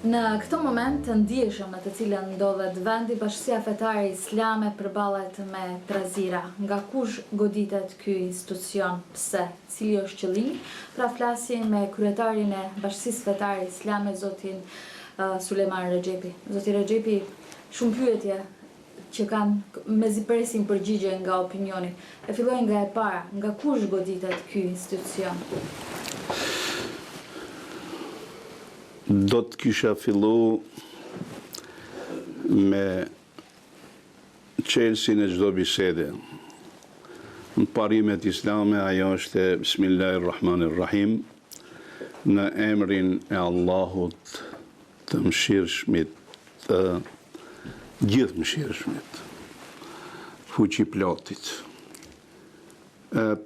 Në këtë moment të ndjeshëm në të cilën ndodhet vendi, Bashkia Fetare Islame përballet me trazira. Nga kush goditet ky institucion? Pse? Cili është qëllimi? Pra flasim me kryetarin e Bashkisë Fetare Islame, zotin Sulejman Rexhepi. Zoti Rexhepi, shumë pyetje që kanë mezi presin përgjigje nga opinioni. E filloj nga e para, nga kush goditet ky institucion? Do të kisha fillu me çelësin e çdo bisede. Në parimet islame ajo është Bismillahirrahmanirrahim, në emrin e Allahut të mëshirshmit, të gjithë mëshirshmit, fuqiplotit.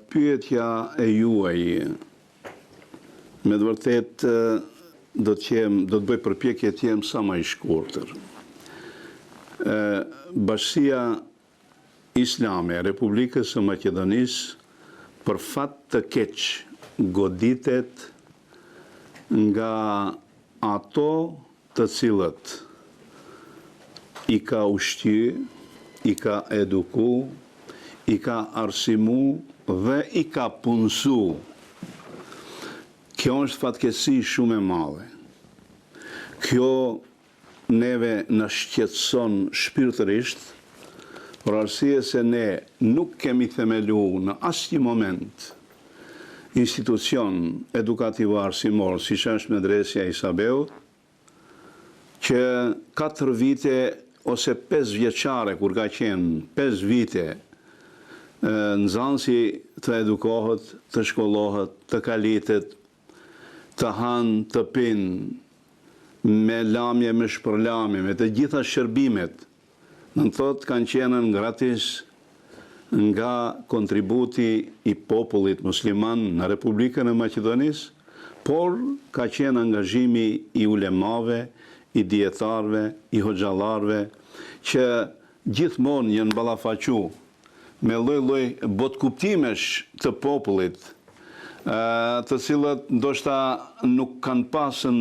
Pyetja e juaj, me të vërtet do të bëj përpjekje të jem sa më i shkurtër. Bashkia Islame e Republikës së Maqedonisë për fat të keq goditet nga ato të cilët i ka ushqy, i ka eduku, i ka arsimu dhe i ka punësu. Kjo është fatkeqësi shumë e madhe. Kjo neve në shqetëson shpirtërisht, për arsye se ne nuk kemi themelu në asnjë moment institucion edukativ arsimor, siç është Medresja Isabeut, që 4 vite ose 5 vjeçare, kur ka qenë 5 vite, nxënësi të edukohet, të shkollohet, të kalitet, të hanë, të pinë, me lamje, me shpërlamje, me të gjitha shërbimet, në thotë kanë qenë gratis nga kontributi i popullit musliman në Republikën e Maqedonisë, por ka qenë angazhimi i ulemave, i dietarëve, i hoxhallarëve, që gjithmonë janë ballafaqu me lloj-lloj botkuptimesh të popullit, të cilët ndoshta nuk kanë pasën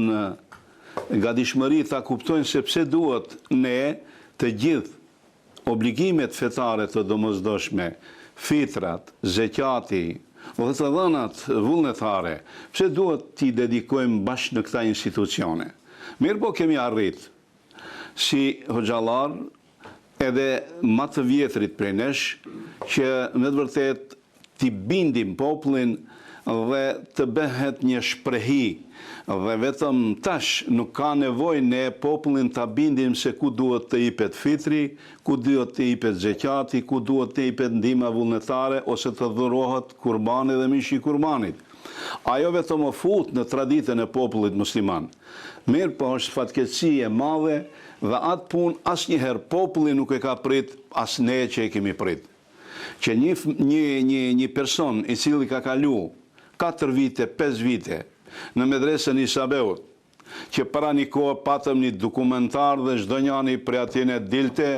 gatishmëri ta kuptojnë se pse duhet ne të gjithë obligimet fetare të domosdoshme, fitrat, zeqati, dhe të dhënat vullnetare, pse duhet t'i dedikojmë bashkë në këta institucione. Mirë po kemi arrit si hoxhallar edhe më të vjetrit prej nesh që me të vërtet t'i bindim popullin dhe të bëhet një shprehi, dhe vetëm tash nuk ka nevojë ne popullin ta bindim se ku duhet të jepet fitri, ku duhet të jepet zeqati, ku duhet të jepet ndihma vullnetare ose të dhurohet kurbani dhe mishi i kurbanit. Ajo vetëm o fut në traditën e popullit musliman. Mirë po është fatkeqësi e madhe dhe atë punë asnjëherë populli nuk e ka prit, as ne që e kemi prit. Që një person i cili ka kalu 4 vite, 5 vite në Medresën Isabeut, që para një kohë patëm një dokumentar dhe çdo njani prej atine dilte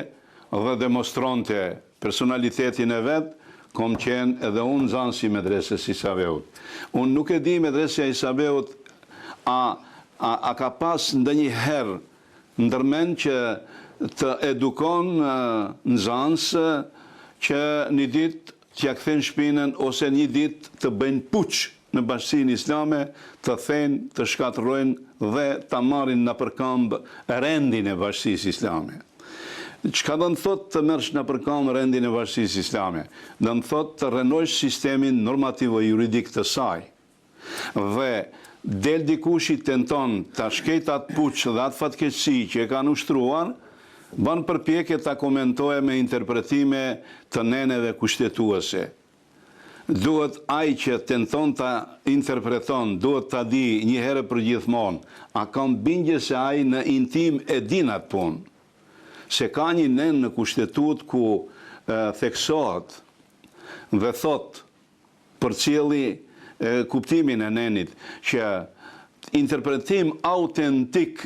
dhe demonstronte personalitetin e vet, kom qenë edhe unë nxënës i Medresës Isabeut. Unë nuk e di Medresja Isabeut a ka pas ndonjëherë ndërmend që të edukon nxënës që një ditë t'ja kthen shpinën ose një ditë të bëjnë puç në Bashkinë Islame, të thënë, të shkatërrojnë dhe ta marrin në përkëmbë rendin e Bashkisë Islame. Çka do të thotë të merresh në përkëmbë rendin e Bashkisë Islame? Do të thotë të rrenojsh sistemin normativo-juridik të saj. Dhe del dikush i tenton ta shkejt atë puç dhe atë fatkeqësi që e kanë ushtruar, ban përpjekje ta komentoje me interpretime të neneve kushtetuese. Duhet ai që tenton ta interpreton, duhet ta di një herë për gjithmonë, a kam bindje se ai në intim e din atë punë. Se ka një nen në kushtetut ku theksohet dhe thot për cili kuptimin e nenit që interpretim autentik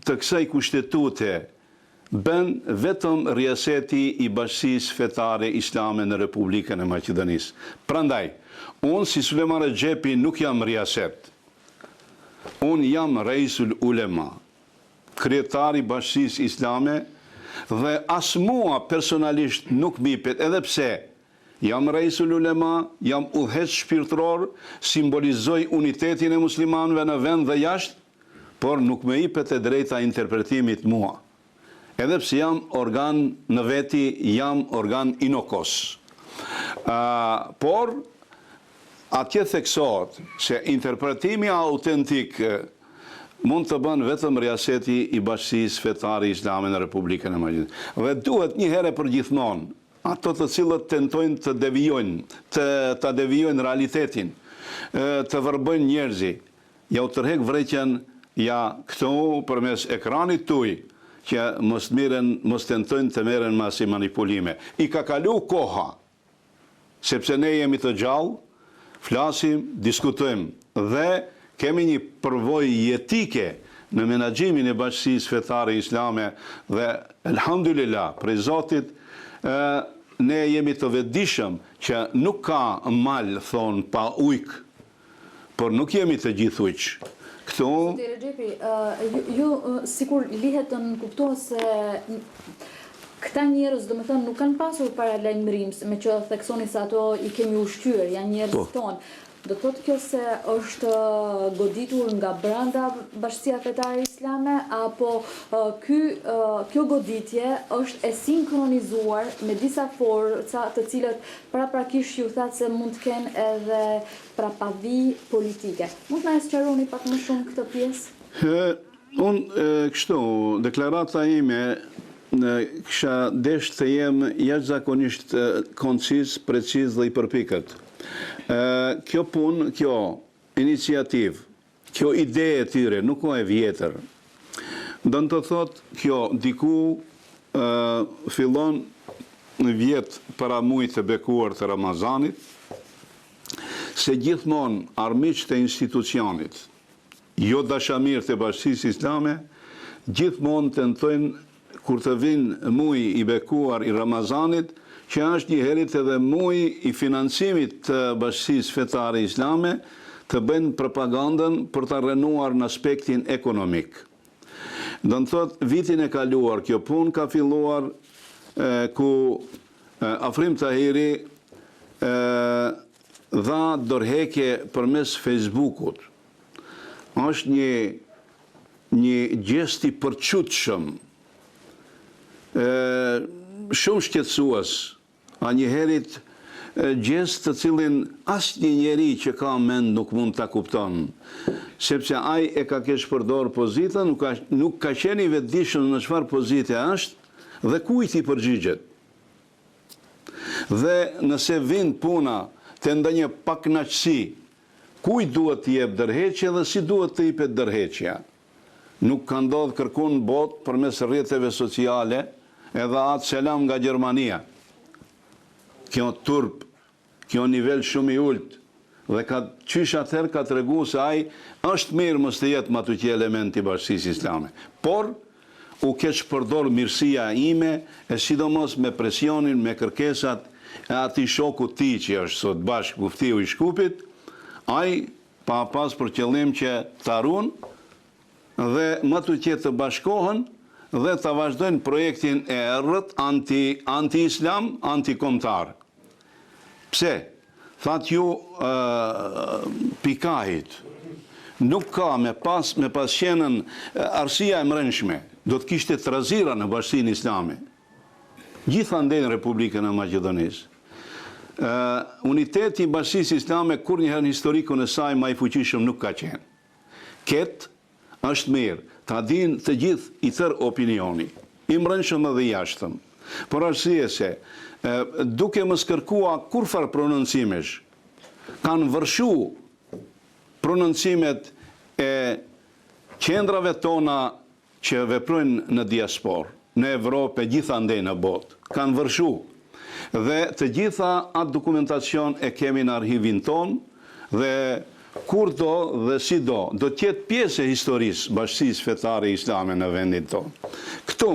të kësaj kushtetute bën vetëm riaseti i Bashkisë Fetare Islame në Republikën e Maqedonisë. Prandaj, unë si Sulejman Rexhepi nuk jam riaset. unë jam Reisul Ulema, kryetari Bashkisë Islame, dhe as mua personalisht nuk mipet, edhe pse jam Reisul Ulema, jam udhëheqës shpirtëror, simbolizoj unitetin e muslimanëve në vend dhe jashtë, por nuk me jepet e drejta interpretimit mua. Edhe pse jam organ në veti, jam organ inokos. Por atje theksohet se interpretimi autentik mund të bën vetëm riaseti i Bashkisë Fetare Islame në Republikën e Maqedonisë. Dhe duhet një herë për gjithmonë ato të cilët tentojnë të devijojnë realitetin, të vërbëjnë njerëzi, ja u tërhek vreqen, ja këtu përmes ekranit tuaj, që mos tentojnë të merren me asnjë manipulime. I ka kalu koha, sepse ne jemi të gjallë, flasim, diskutojmë dhe kemi një përvojë jetike në menaxhimin e Bashkisë Fetare Islame dhe elhamdulillah, prej Zotit, ne jemi të vetëdijshëm që nuk ka mal thon pa ujk, por nuk jemi të gjithë ujq. Këtu Recep, ju sikur lihet të nënkuptohet se këta njerëz, domethënë, nuk kanë pasur paralajmërim, me që theksoni se ato i kemi ushqyer, janë njerëz tonë. Do të thotë kjo se është goditur nga brenda Bashkia Fetare Islame, apo kjo goditje është e sinkronizuar me disa forca të cilët paraprakisht ju thatë se mund të kenë edhe prapavi politike. Mund të na sqaroni pak më shumë këtë pjesë? Unë kështu, deklarata ime kisha desh të jem jashtëzakonisht koncis, preciz dhe i përpikët. Kjo punë, kjo iniciativë, kjo ide e tyre nuk o e vjetër. Do të thotë kjo diku fillon në vjetë para mujtë të bekuar të Ramazanit, se gjithmonë armiqtë e institucionit, jo dashamir të Bashkisë Islame, gjithmonë tentojnë kur të vinë muji i bekuar i Ramazanit, që është një herit edhe muji i financimit të Bashkisë Fetare Islame, të bëjnë propagandën për të rënuar në aspektin ekonomik. Do të thotë, vitin e kaluar, kjo punë ka filluar ku Afrim Tahiri dha dorëheqje përmes Facebookut. Është një gjest i përçutshëm, shumë shqetësues, a njëherit gjest të cilin asnjë njeri që ka mend nuk mund ta kupton, sepse ai e ka kesh përdor pozitën, nuk ka qenë i vetëdijshëm në çfarë pozite është dhe kujt i përgjigjet. Dhe nëse vin puna të ndonjë pakënaqësi, kujt duhet të jep dërheqje dhe si duhet të jepet dërheqja. Nuk ka ndodhur kërkun botë përmes rrjeteve sociale, edhe atë selam nga Gjermania. Kjo turp, kjo nivel shumë i ulët, dhe qysh atëherë ka të regu se ai është mirë mos të jetë matutje element i Bashkisë Islame. Por, u keq përdor mirësia ime, e sidomos me presionin, me kërkesat e ati shoku ti që është sot bashkë muftiu i Shkupit, ai pa pas për qëllim që të arun dhe matutje të bashkohen dhe të vazhdojnë projektin e errët anti-islam, anti-kombëtar. Pse? Thatë ju Pikahit, nuk ka me pas qenën arsia e mrenshme, do të kishte trazira në Bashkinë Islame. Gjithandej në Republikën e Maqedonisë. Uniteti i Bashkisë Islame kur njëherë në historikun e saj më i fuqishëm nuk ka qenë. Ketë është mirë, ta din të gjithë i tërë opinioni, i mbrëmshëm dhe i jashtëm. Por arsye se, duke mos kërkua kurfar prononcimesh, kanë vërshu prononcimet e qendrave tona që veprojnë në diasporë, në Evropë, gjithandej në botë. Kanë vërshu. Dhe të gjitha atë dokumentacion e kemi në arhivin tonë, dhe kur do dhe si do tjetë pjesë e historisë Bashkisë Fetare Islame në vendin tonë. Këtu,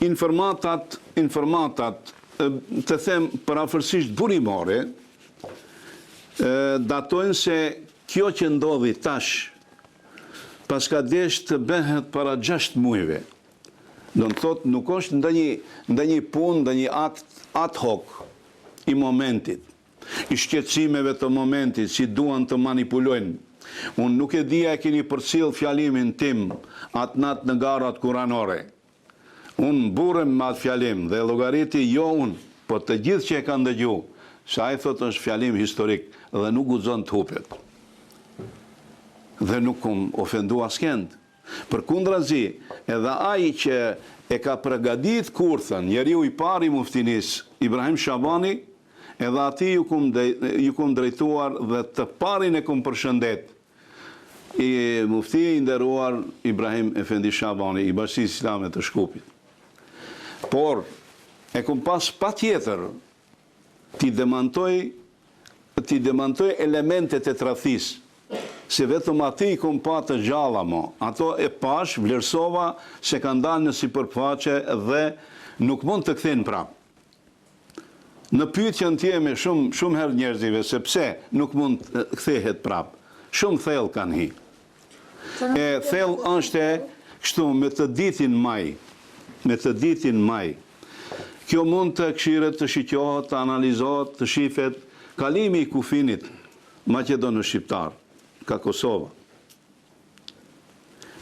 informatat, të them parafërsisht burimore, datojnë se kjo që ndodhi tash pas ka desh të bëhet para 6 muajve. Do të thotë nuk është ndonjë punë, ndonjë akt ad hoc i momentit, i shqetësimeve të momentit, si duan të manipulojnë. Unë nuk e dija e keni përcjell fjalimin tim atë natë në garat kuranore. Unë burem me atë fjalim dhe llogariti jo unë, por të gjithë që e kanë dëgju, se ai thotë është fjalim historik dhe nuk guxon të hupet. Dhe nuk kom ofendu askend. Përkundrazi, edhe ai që e ka përgadit kurthën, njeriu i pari i muftinis, Ibrahim Shabani, edhe ati ju kom drejtuar dhe të parin e kom përshëndet. I mufti i nderuar Ibrahim Efendi Shabani, i Bashkisë Islame të Shkupit. Por, e kom pas pa tjetër ti demantoj elementet e tradhtisë, se vetëm ati i kom pa të gjalla mo. Ato e pash, vlerësova se kanë dalë në sipërfaqe dhe nuk mund të kthehen prapë. Në pyetjen time shumë herë njerëzive, se pse nuk mund të kthehet prapë. Shumë thellë kanë hi. E thellë është kështu me të ditin maj. Kjo mund të këshiret të shiqohet, të analizohet, të shifet kalimi i kufinit Maqedonë shqiptar, ka Kosova.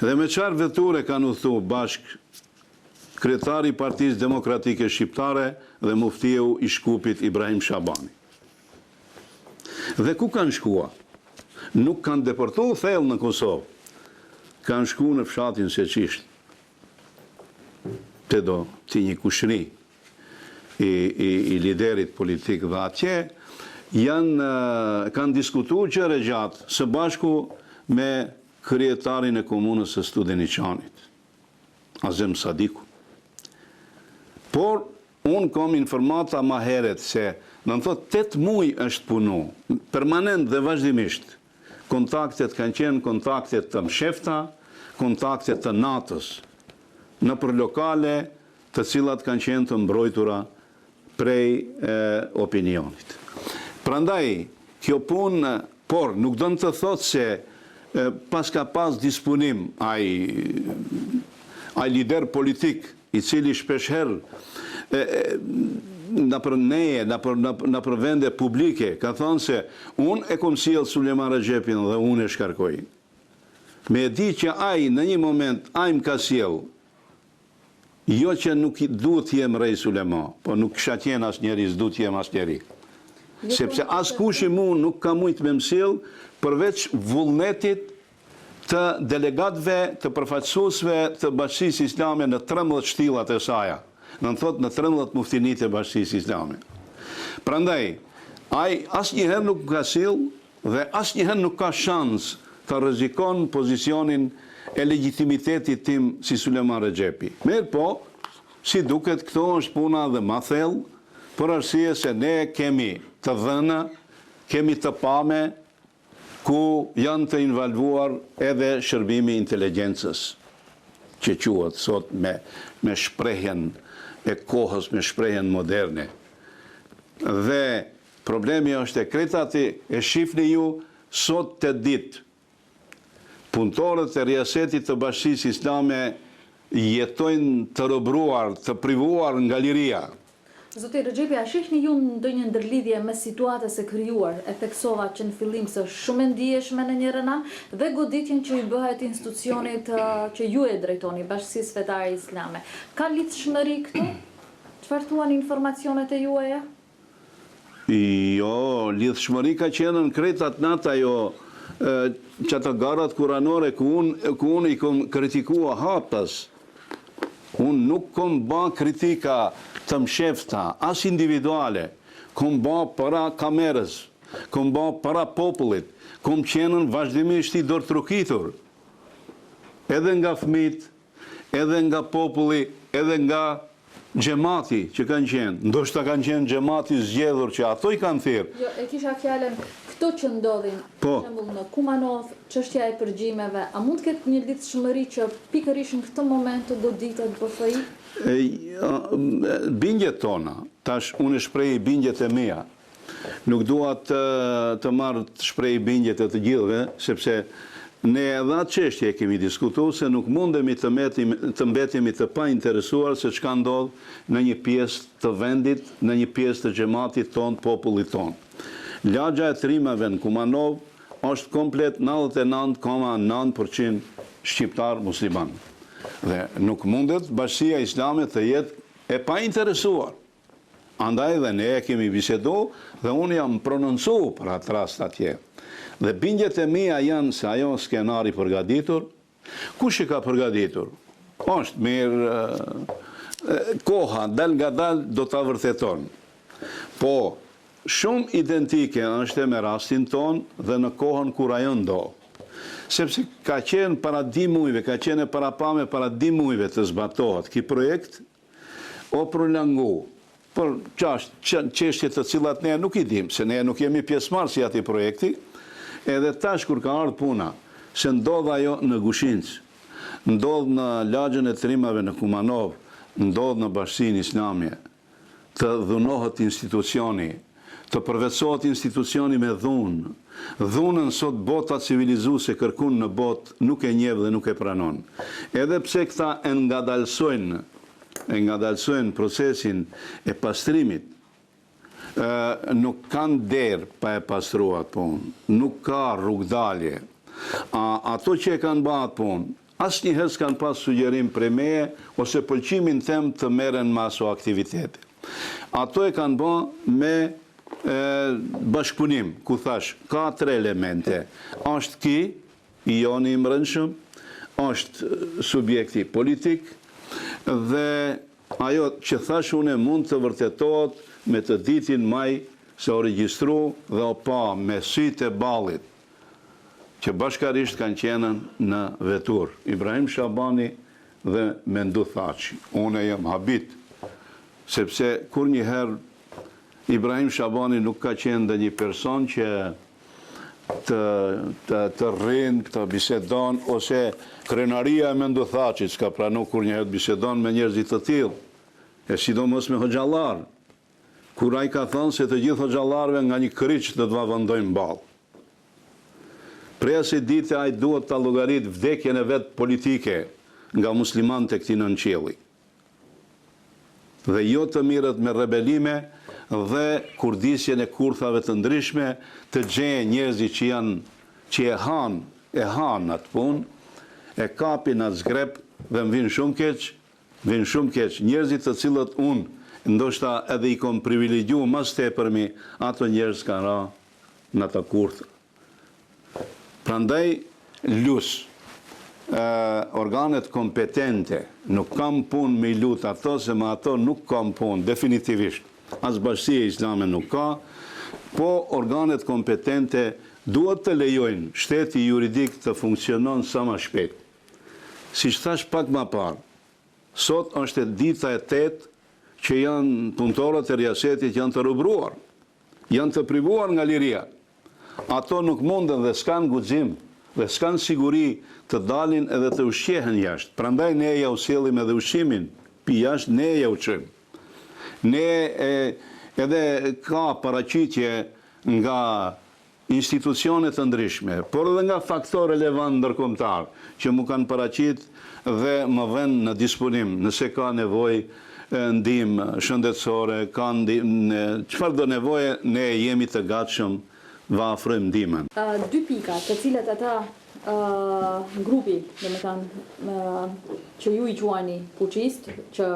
Dhe me çfarë veture kanë udhëtu bashk kryetari i Partisë Demokratike Shqiptare dhe muftiu i Shkupit Ibrahim Shabani. Dhe ku kanë shkua? Nuk kanë deportuar thellë në Kosovë. Kanë shku në fshatin Seçisht. Te do ti një kushëri i liderit politik dhe atje kanë diskutuar gjëra gjatë së bashku me kryetarin e komunës së Studeniçanit, Azem Sadiku. Por unë kam informata ma heret se në thotë 8 muaj është punu, permanent dhe vazhdimisht. Kontaktet kanë qenë kontaktet të mshefta, kontaktet të natës, në për lokale të cilat kanë qenë të mbrojtura prej opinionit. Prandaj, kjo punë, por nuk do të thotë se pas ka pas disponim ai lider politik i cili shpeshherë në për vende publike ka thonë se unë e kom sjell Sulejman Rexhepin dhe unë e shkarkoj. Me e di që ai në një moment ai më ka sjell, jo që nuk duhet jem rej Sulejman, po nuk kisha qenë asnjëri, s'duhet jem asnjëri. Sepse askush i mu nuk ka mujt me mësill përveç vullnetit të delegatëve, të përfaqësuesve të Bashkisë Islame në 13 shtillat e saja. Në thot në 13 muftinit e Bashkisë Islame. Prandaj, ai asnjëherë nuk ka sill dhe asnjëherë nuk ka shans të rrezikon pozicionin e legitimitetit tim si Sulejman Rexhepi. Mirë po, si duket këto është puna dhe ma thellë, për arsye se ne kemi të dhëna, kemi të pame, ku janë të involvuar edhe shërbimi inteligjencës, që quhet sot me shprehjen e kohës, me shprehjen moderne. Dhe problemi është e kretati, e shifni ju, sot të ditë, punëtorët e riasetit të Bashkisë Islame jetojnë të robruar, të privuar nga liria. Zoti Rexhepi, a shihni ju ndonjë ndërlidhje me situatës e krijuar e theksova që në fillim se është shumë e ndjeshme në njërin anë dhe goditjen që i bëhet institucionit që ju e drejtoni, Bashkisë Fetare Islame. Ka lidhshmëri këtu? Çfarë thuan informacionet e juaja? Jo, lidhshmëri ka qenë në kretat nata jo që të garat kuranore ku unë i kom kritikua hapës. Unë nuk kom ba kritika të mshefta, as individuale, kom ba para kamerës, kom ba para popullit, kom qenën vazhdimisht i dorëtrukitur, edhe nga fëmit, edhe nga populli, edhe nga xhamati që kanë qenë. Ndoshta kanë qenë xhamati zgjedhur që ato i kanë thirrë. Jo, e kisha fjalën këto që ndodhin, për shembull në Kumanov, çështja e përgjimeve, a mund të ketë një lidhshmëri që pikërisht në këtë moment të goditet BFI? Bindjet tona, tash unë shpreh bindjet e mia. Nuk dua të marr të shpreh bindjet e të gjithëve, sepse Ne edhe atë çështje kemi diskutuar se nuk mundemi të mbetemi të pa interesuar se çka ndodh në një pjesë të vendit, në një pjesë të xhamatit ton, popullit ton. Lagja e trimave në Kumanov është komplet 99,9% shqiptar musliman. Dhe nuk mundet Bashkia Islame të jetë e pa interesuar. Andaj dhe ne kemi bisedu dhe unë jam prononcu për atë rast atje. Dhe bindjet e mia janë se ajo skenari përgatitur, kush e ka përgatitur? Është mirë, koha dal nga dal do ta vërteton. Po, shumë identike është me rastin ton dhe në kohën kur ajo ndodh. Sepse ka qenë para 10 muajve, ka qenë para 10 muajve të zbatohet ky projekt, o prolongu. Por çështje të cilat ne nuk i dim, se ne nuk jemi pjesëmarrësi i atij projekti. Edhe tash kur ka ardhur puna, se ndodh ajo në Gushinc, ndodh në lagjën e trimave në Kumanov, ndodh në Bashkinë Islame, të dhunohet institucioni, të përvetësohet institucioni me dhunë. Dhunën sot bota civilizuese kërkon në botë nuk e njeh dhe nuk e pranon. Edhe pse këta e ngadalsojnë procesin e pastrimit, nuk kanë derë pa e pastruar punë, nuk ka rrugdalje. Ato që e kanë bërë punë, asnjëherë s'kanë pas sugjerim prej meje ose pëlqimin tem të merren me aso aktivitete. Ato e kanë bërë me bashkëpunim, ku thash, ka 3 elemente. Është i joni i mbrëmshëm, është subjekti politik dhe ajo që thash unë mund të vërtetohet me të ditin maj se o regjistru dhe o pa me sytë e ballit që bashkarisht kanë qenën në vetur. Ibrahim Shabani dhe Mendu Thaçi. Unë jam habit, sepse kur njëherë Ibrahim Shabani nuk ka qenë dhe një person që të rrinë, të bisedon, ose krenaria e Mendu Thaçit s'ka pranu kur njëherë bisedon me njerëzit të tillë, e sidomos me hoxhallar. Kur ai ka thënë se të gjithë hoxhallarëve nga një kryq do të vëndojnë ballë. Prej asaj dite ai duhet ta llogarit vdekjen e vet politike nga muslimanët e këtij nënqielli. Dhe jo të mirët me rebelime dhe kurdisjen e kurthave të ndryshme, të gjejë njerëzit që e hanë atë punë, e kapin atë zgrep dhe më vinë shumë keq, njerëzit të cilët unë ndoshta edhe i kom privilegju mas tepërmi, ato njerëz kanë ra në të kurthë. Prandaj organet kompetente, nuk kam punë me i lutë ato, se me ato nuk kam punë, definitivisht. As Bashkia Islame nuk ka, po organet kompetente duhet të lejojnë shteti juridik të funksionon sa më shpejt. Si që thash pak më parë, sot është dita e 8 që janë punëtorët e riasetit janë të rubruar, janë të privuar nga liria. Ato nuk munden dhe s'kan guxim dhe s'kan siguri të dalin edhe të ushqehen jashtë. Prandaj ne ja usillim edhe ushqimin, pi jashtë ne ja uçojmë. Ne edhe ka paraqitje nga institucionet të ndryshme, por edhe nga faktor relevant ndërkombëtar që mu kanë paraqit dhe më vënë në disponim nëse ka nevojë ndihmë shëndetësore, ka ndihmë, çfarë do nevoje, ne jemi të gatshëm va afrojmë ndihmën. 2 pika të cilat ata grupi, domethënë që ju i quani fuqist, që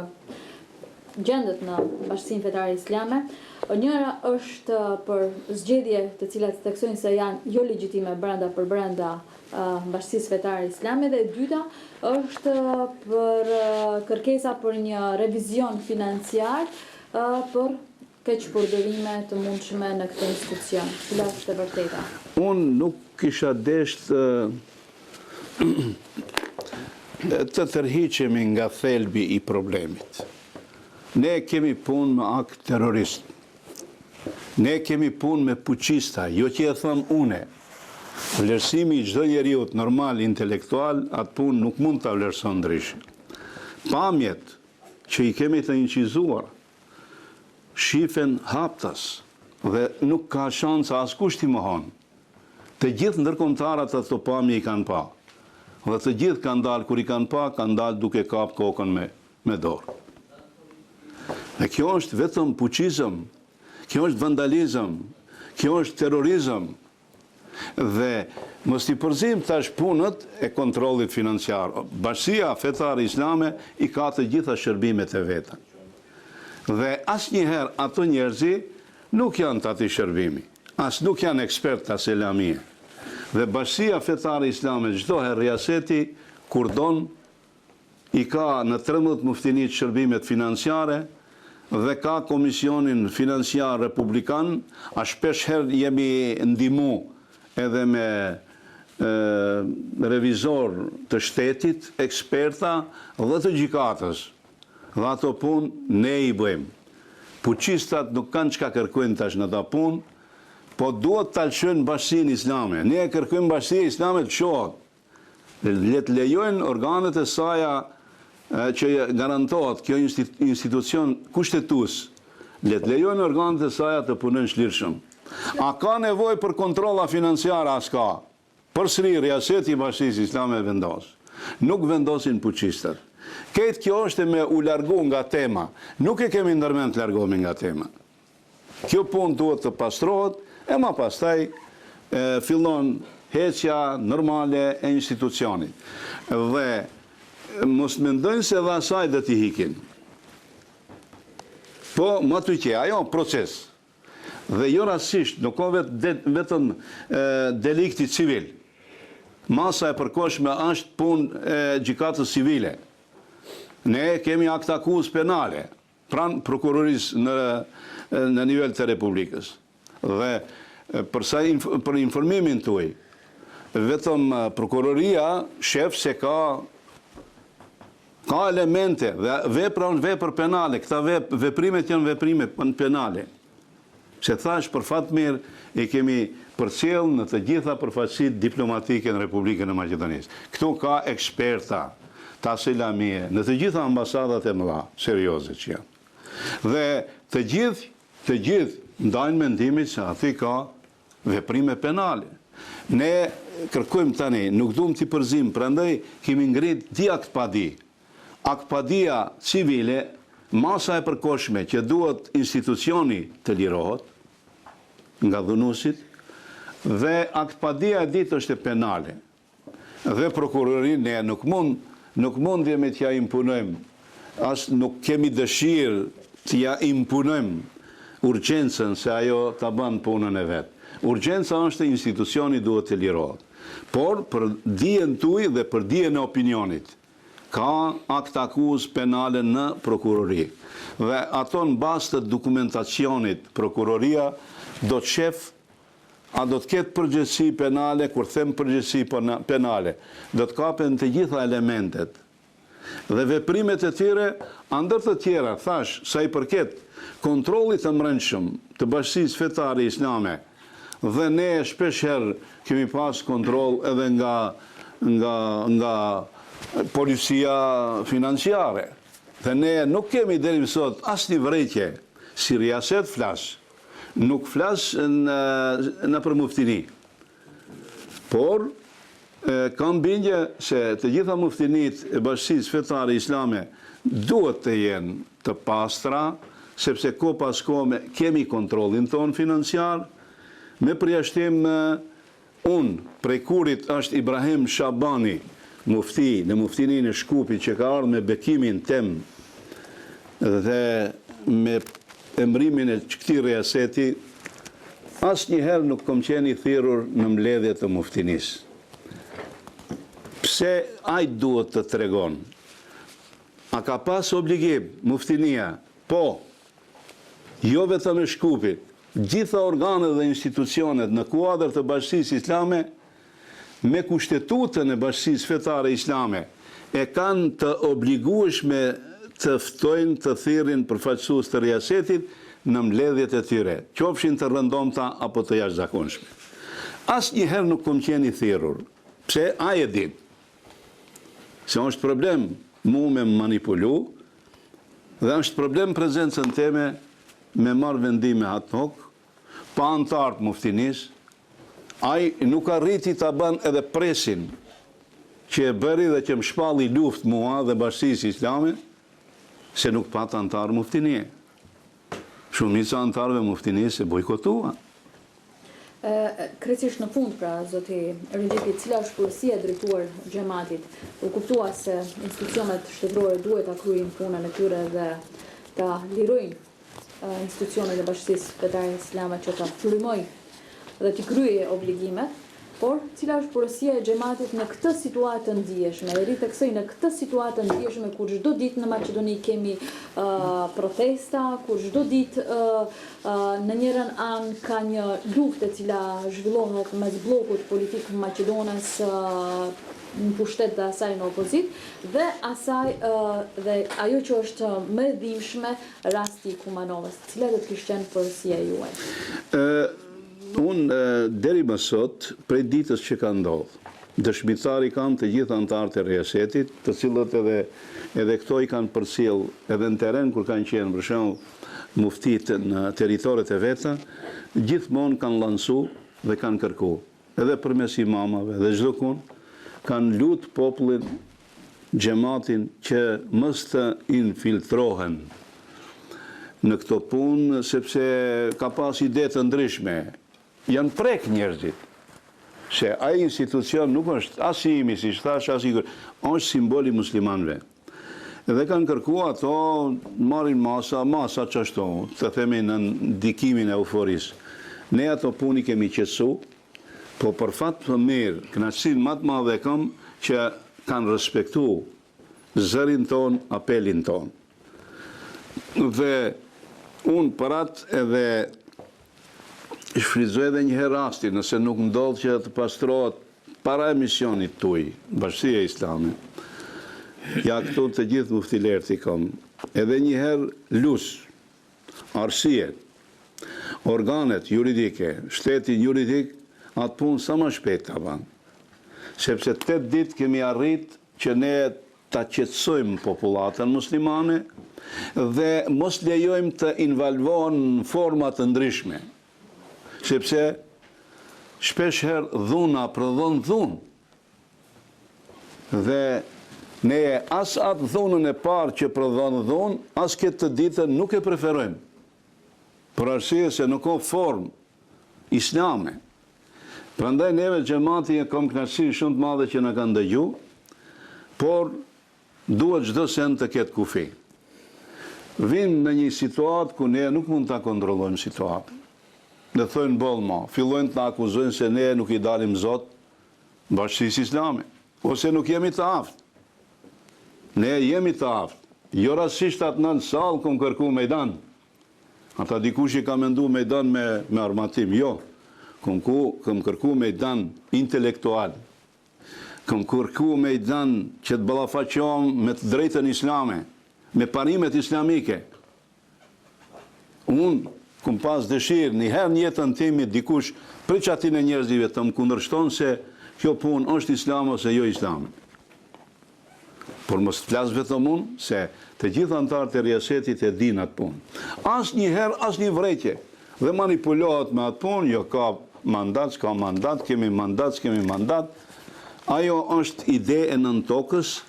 gjendet në Bashkinë Fetare Islame, njëra është për zgjedhje të cilat theksojnë se janë jo legjitime brenda Bashkisë Fetare Islame, dhe e dyta është për kërkesa për një revizion financiar për keqpërdorime të mundshme në këtë institucion. Cila është e vërteta? Unë nuk kisha deshtë të tërhiqemi nga thelbi i problemit. Ne kemi punë me akt terrorist. Ne kemi punë me fuqista, jo që e thëmë une. Vlerësimi i çdo njeriu normal, intelektual, atë punë nuk mund ta vlerëson ndryshe. Pamjet që i kemi të incizuar shifen haptas dhe nuk ka shansa askush t'i mohon. Të gjithë ndërkombëtarët ato pamje i kanë pa. Dhe të gjithë kanë dalë, kur i kanë pa, kanë dalë duke kap kokën me dorë. Dhe kjo është vetëm puqizëm, kjo është vandalizëm, kjo është terrorizëm. Dhe mos i përzim tash punët e kontrollit financiar. Bashkia Fetare Islame i ka të gjitha shërbimet e veta. Dhe asnjëherë ato njerëzi nuk janë të atij shërbimi. As nuk janë ekspert as selamie. Dhe Bashkia Fetare Islame çdo herë riaseti kur don i ka në 13 muftinit shërbimet financiare dhe ka komisionin financiar republikan, a shpesh herë jemi ndihmu edhe me revizor të shtetit, eksperta dhe të gjykatës. Dhe ato punë ne i bëjmë. Puqistat nuk kanë çka kërkojnë tash në ta punë, po duhet ta lëshojnë Bashkinë Islame. Ne e kërkojmë Bashkia Islame të shohat. Le të lejojnë organet e saja që garantohet kjo institucion kushtetues. Le të lejojnë organet e saja të punojnë shlirshëm. A ka nevojë për kontrolla financiare? As ka. Përsëri riaseti i Bashkisë Islame vendos. Nuk vendosin puqistat. Këtë kjo është me u largu nga tema. Nuk e kemi ndërmend të largohemi nga tema. Kjo punë duhet të pastrohet, e ma pastaj fillon heqja normale e institucionit. Dhe mos mendojnë se dhe asaj dhe t'i hikin. Po, më të që, ajo proces. Dhe jo rasisht, nuk ka vetëm delikti civil. Masa e përkohshme është punë e gjykatës civile. Ne kemi akt akuz penale pranë prokurorisë në nivel të Republikës. Dhe për informimin tuaj, vetëm prokuroria shef se ka elemente dhe vepra në vepër penale. Këta veprimet janë veprime penale. Se thash për fat mirë e kemi përcjell në të gjitha përfaqësitë diplomatike në Republikën e Maqedonisë. Këtu ka eksperta ta selamie në të gjitha ambasadat e mëdha, serioze që janë. Dhe të gjithë ndajnë mendimin se aty ka veprime penale. Ne kërkojmë tani, nuk duam t'i përzim, prandaj kemi ngrit di aktpadi. Aktpadia civile, masa e përkohshme që duhet institucioni të lirohet nga dhunuesit, dhe aktpadia e ditë është e penale. Dhe prokurorin ne nuk mundjemi t'ja impunojmë, as nuk kemi dëshirë t'ja impunojmë urgjencën se ajo t'a bën punën e vetë. Urgjenca është institucioni duhet të lirohet. Por për dijen tuaj dhe për dijen e opinionit, ka akt akuz penale në prokurori. Dhe ato në bazë të dokumentacionit prokuroria do të shef a do të ketë përgjegjësi penale, kur them përgjegjësi penale, do të kapen të gjitha elementet. Dhe veprimet e tyre, ndër të tjera, thash, sa i përket kontrollit të brendshëm të Bashkisë Fetare Islame, dhe ne shpeshherë kemi pas kontroll edhe nga policia financiare. Dhe ne nuk kemi deri më sot asnjë vërejtje, si riaset flas. Nuk flas në për muftini. Por, kam bindje se të gjitha muftinit e Bashkisë Fetare Islame duhet të jenë të pastra, sepse ko pas kohë kemi kontrollin tonë financiar, me përjashtim unë, prej kurit është Ibrahim Shabani, mufti në muftinin e Shkupit që ka ardhur me bekimin tem dhe me emrimin e këtij riaseti, asnjëherë nuk kam qenë i thirrur në mbledhje të muftinisë. Pse ai duhet të tregon? A ka pas obligim muftinia? Po, jo vetëm e Shkupit, gjitha organet dhe institucionet në kuadër të Bashkisë Islame me kushtetutën e Bashkisë Fetare Islame e kanë të obligueshme të ftojnë të thirrin përfaqësues të riasetit në mbledhjet e tyre, qofshin të rëndomta apo të jashtëzakonshme. Asnjëherë nuk kam qenë i thirrur. Pse? Ai e din. Se është problem mu me manipulu dhe është problem prezencën teme me marrë vendime ad hoc, pa antartë muftinis, Ai nuk arriti ta bën edhe presin që e bëri dhe që më shpalli luftë mua dhe Bashkisë Islame, se nuk pat antarë muftinie. Shumica antarëve muftinisë e bojkotua. Krejtësisht në fund, pra, zoti Rëgjipi, cila është përgjegjësia e drejtuar xhamatit? U kuptua se institucionet shtetërore duhet ta kryejnë punën e tyre dhe ta lirojnë institucionet e Bashkisë Fetare Islame që ta frymojnë dhe t'i kryejë obligimet, por cila është përgjegjësia e xhamatit në këtë situatë të ndjeshme? E rritë kësaj në këtë situatë të ndjeshme kur çdo ditë në Maqedoni kemi protesta, kur çdo ditë në njërin anë ka një luftë e cila zhvillohet mes bllokut politik maqedones në pushtet dhe asaj në opozit, dhe asaj dhe ajo që është më e dhimbshme, rasti i Kumanovës. Cila do të kishte qenë përgjegjësia juaj? Unë deri më sot, prej ditës që ka ndodhë, dëshmitari kanë të gjithë antarët e riasetit, të cilët edhe këto i kanë përcjell edhe në teren, kur kanë qenë për shembull muftit në territoret e veta, gjithmonë kanë lansu dhe kanë kërku. Edhe përmes imamave dhe çdo kund, kanë lutë popullin, xhamatin që mos të infiltrohen në këto punë, sepse ka pas ide të ndryshme. Janë prek njerëzit, se ai institucion nuk është as i imi, si thash, as i është simboli muslimanëve. Dhe kanë kërkuar ato, marrin masa qashtu, të themi në ndikimin e euforisë. Ne ato puni kemi qetësu, po për fat të mirë, kënaqësinë më të madhe kam që kanë respektu zërin ton, apelin ton. Dhe unë për atë edhe shfrytëzoj edhe një herë rastin, nëse nuk ndodh që të pastrohet para emisionit tuaj, Bashkia Islame. Ja këtu të gjithë muftilerët i kam. Edhe një herë lus, arsye, organet juridike, shtetin juridik, atë punë sa më shpejt ta banë. Sepse 8 ditë kemi arrit që ne ta qetësojmë popullatën muslimane dhe mos lejojmë të invalvohen në forma të ndryshme. Sepse shpesh herë dhuna prodhon dhunë. Dhe ne as atë dhunën e parë që prodhon dhunë, as këtë të ditën nuk e preferojmë. Për arsye se nuk ka formë islame. Prandaj neve xhamati e kam kënaqësi shumë të madhe që na kanë dëgju, por duhet çdo send të ketë kufi. Vim në një situatë ku ne nuk mund ta kontrollojmë situatën. Dhe thojnë bollë fillojnë të akuzojnë se ne nuk i dalim Zot Bashkisë Islame, ose nuk jemi të aftë. Ne jemi të aftë. Jo rastisht atë nën sallë kom kërku mejdan. Ata dikush i ka mendu mejdan me armatim. Jo, kom kërku mejdan intelektual. Kom kërku mejdan që të ballafaqohem me të drejtën islame, me parimet islamike. Unë kom pas dëshirë një herë në jetën time dikush për çatin e njerëzve të më kundërshton se kjo punë është islam ose jo islam. Por mos të flas vetëm unë se të gjithë antarët e riasetit e dinë atë punë. Asnjëherë asnjë vrejtje dhe manipulohet me atë punë, jo ka mandat, s'ka mandat, kemi mandat. Ajo është ide e nën tokës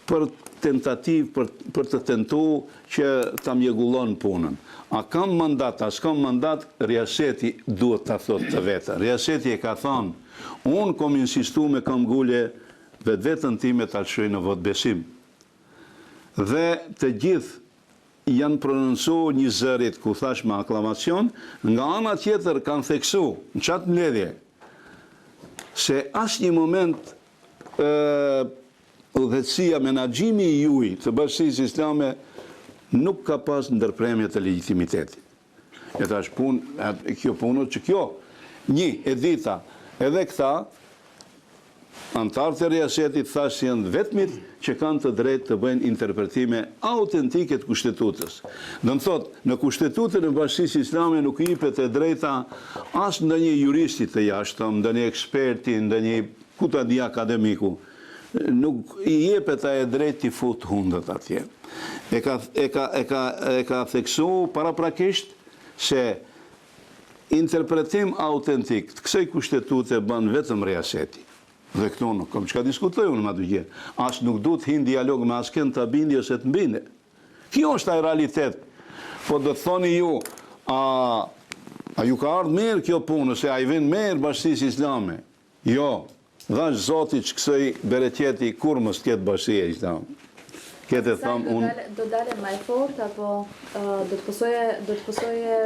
për tentativë për të tentuar që ta mjegullon punën. A kam mandat, a s'kam mandat, riaseti duhet ta thotë të vetë. Riaseti e ka thonë, unë kom insistu me kam gulje vetën time ta çoj në vot besim. Dhe të gjithë janë prononcuar një zërit ku thash me aklamacion, nga ana tjetër kanë theksu në çat mbledhje se asnjë moment udhëtësia, menaxhimi i juaj të Bashkisë Islame nuk ka pas ndërpremje të legitimitetit. E tash kjo punë që kjo, e dita, edhe këta, antarët e riasetit thash se janë vetmit që kanë të drejtë të bëjnë interpretime autentike të kushtetutës. Do të thotë, në kushtetutën e Bashkisë Islame nuk i jepet e drejta as ndonjë juristi të jashtëm, ndonjë eksperti, ndonjë kutadi akademiku. Nuk i jepet e drejtë të fut hundët atje. E ka theksu paraprakisht se interpretim autentik të kësaj kushtetutë bën vetëm Riaseti. Dhe këto nuk kam çka diskutoj unë me atë gjë. As nuk duhet hin dialog me askën të bindi ose të mbinde. Kjo është ai realitet. Po do të thoni ju, a ju ka ardhur mirë kjo punë, se a i vjen mirë Bashkisë Islame? Jo. Dhash Zoti që kësaj bereqeti kur mos ketë Bashkia Islame. Këtë tham unë. Do dalë më fort apo do të pësoje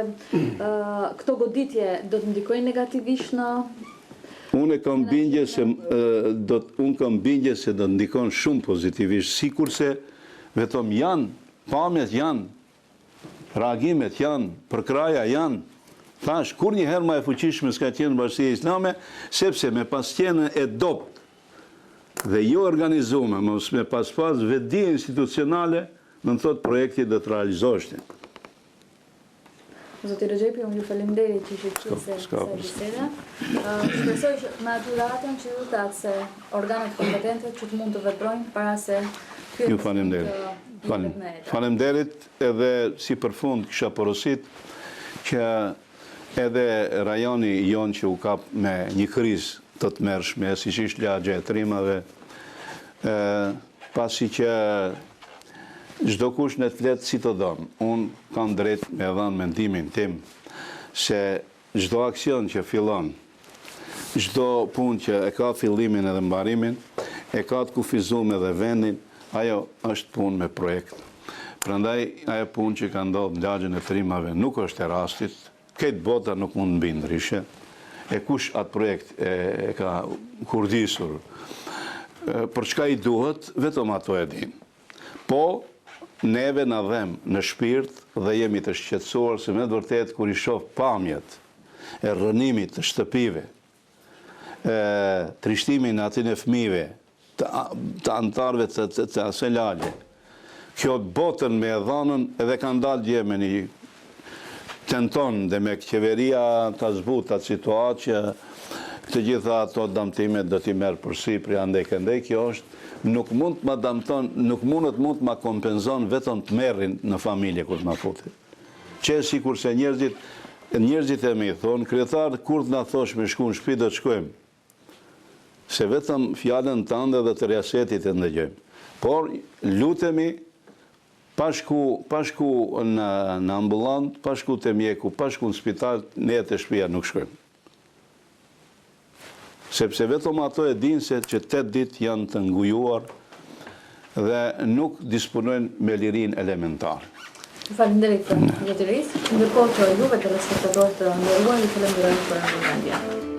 këto goditje do të ndikojnë negativisht në Unë kam bindje se do të ndikon shumë pozitivisht, sikurse vetëm janë, pamjet janë, reagimet janë, përkraja janë. Thash, kur një herë më e fuqishme s'ka qenë Bashkia Islame, sepse me pas qenë e dopt dhe jo organizume, mos me pas vedi institucionale, në në thot projekti dhe të realizoshte. Zoti Rexhepi, unë ju faleminderit që ishit pjesë e kësaj bisede. Shpresoj që me aty ratën që ju thatë se organet kompetente që të mund të veprojnë para se Ju faleminderit edhe si përfund kisha porosit që edhe rajoni jonë që u kap me një krizë të të mërshme, si që ishtë lagje e trimave, pasi që çdo kush në të fletë si të donë. Unë kam drejt me dhënë mendimin tim se çdo aksion që fillon, çdo punë që e ka fillimin edhe mbarimin, e ka të kufizuar edhe vendin, ajo është punë me projekt. Prandaj ajo punë që ka ndodhur në lagjen e trimave nuk është e rastit, këtë bota nuk mund të mbi ndryshe. E kush atë projekt e ka kurdisur, për çka i duhet, vetëm ato e din. Po, neve na dhem në shpirt dhe jemi të shqetësuar se me të vërtet kur i shoh pamjet e rrënimit të shtëpive, trishtimin atin e fëmijëve, të antarëve të asaj lagje, kjo botën me e dhanën edhe kanë dalë dje me një tenton dhe me qeveria të zbut atë situatë që të gjitha ato damtimet do t'i merë përsi për andej këndej, kjo është nuk mund të ma damton, nuk mund të ma kompenzon vetëm të merrin në familje kur të ma futi. Që si kurse njerëzit e mi thonë, kryetar, kur të na thosh me shku në shtëpi do të shkojmë. Se vetëm fjalën tënde dhe të Riasetit e ndëgjojmë. Por lutemi pashku në ambulant, pashku të mjeku, pashku në spital, ne e të shtëpia nuk shkojmë. Sepse vetëm ato e dinë se që 8 ditë janë të ngujuar dhe nuk disponojnë me lirin elementar. Faleminderit për njëtërisë, ndërkohë që juve të respektatorët të ndërruar, ju falenderoj për ndërmendjen.